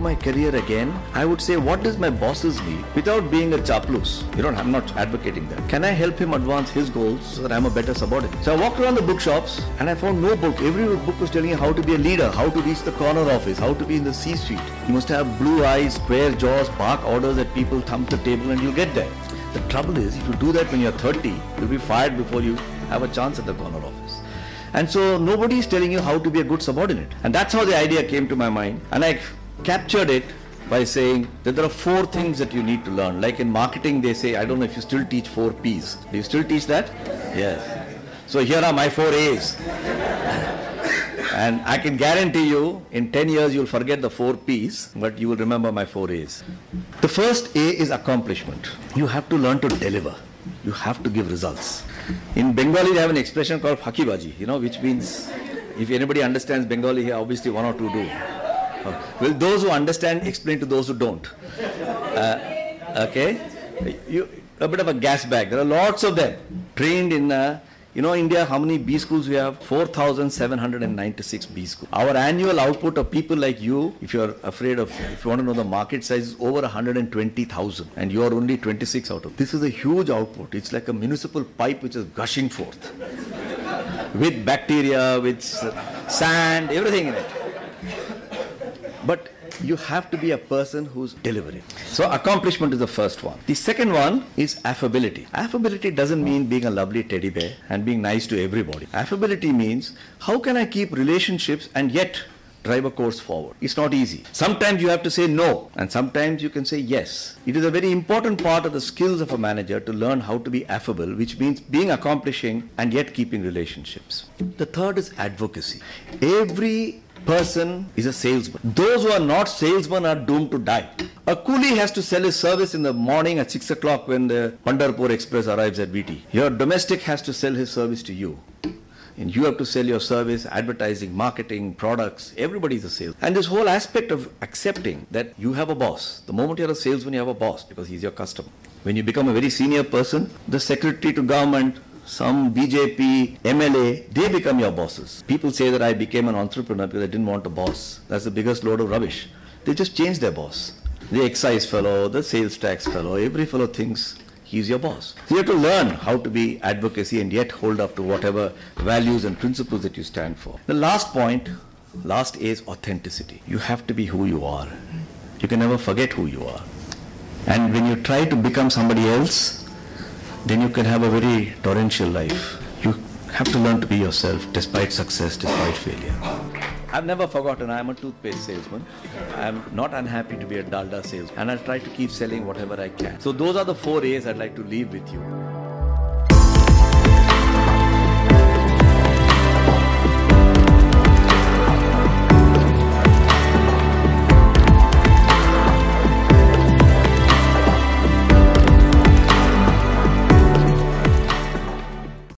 my career again, I would say, what does my bosses need without being a chaplus? I'm not advocating that. Can I help him advance his goals so that I'm a better subordinate? So I walked around the bookshops and I found no book. Every book was telling you how to be a leader, how to reach the corner office, how to be in the C-suite. You must have blue eyes, square jaws, bark orders at people, thump the table, and you'll get there. The trouble is, if you do that when you're 30, you'll be fired before you have a chance at the corner office. And so nobody is telling you how to be a good subordinate. And that's how the idea came to my mind. And I captured it by saying that there are 4 things that you need to learn. Like in marketing, they say, I don't know if you still teach 4 Ps. Do you still teach that? Yes. So here are my 4 As. And I can guarantee you, in 10 years, you'll forget the 4 Ps, but you will remember my 4 As. The first A is accomplishment. You have to learn to deliver. You have to give results. In Bengali, they have an expression called Fakibaji, which means, if anybody understands Bengali here, obviously 1 or 2 do. Well, those who understand, explain to those who don't. Okay? A bit of a gas bag. There are lots of them trained in India, how many B schools we have? 4,796 B schools. Our annual output of people like you, if you want to know the market size, is over 120,000. And you are only 26 out of. This is a huge output. It's like a municipal pipe which is gushing forth. With bacteria, with sand, everything in it. But you have to be a person who's delivering. So accomplishment is the first one. The second one is affability. Affability doesn't mean being a lovely teddy bear and being nice to everybody. Affability means, how can I keep relationships and yet drive a course forward? It's not easy. Sometimes you have to say no, and sometimes you can say yes. It is a very important part of the skills of a manager to learn how to be affable, which means being accomplishing and yet keeping relationships. The third is advocacy. Every person is a salesman. Those who are not salesmen are doomed to die. A coolie has to sell his service in the morning at 6 o'clock when the Pandharpur Express arrives at VT. Your domestic has to sell his service to you. And you have to sell your service, advertising, marketing, products. Everybody is a salesman. And this whole aspect of accepting that you have a boss. The moment you're a salesman, you have a boss because he's your customer. When you become a very senior person, the secretary to government, some BJP, MLA, they become your bosses. People say that I became an entrepreneur because I didn't want a boss. That's the biggest load of rubbish. They just changed their boss. The excise fellow, the sales tax fellow, every fellow thinks he's your boss. So you have to learn how to be advocacy and yet hold up to whatever values and principles that you stand for. The last point, last is authenticity. You have to be who you are. You can never forget who you are. And when you try to become somebody else, then you can have a very torrential life. You have to learn to be yourself despite success, despite failure. I've never forgotten, I'm a toothpaste salesman. I'm not unhappy to be a dalda salesman. And I'll try to keep selling whatever I can. So those are the 4 A's I'd like to leave with you.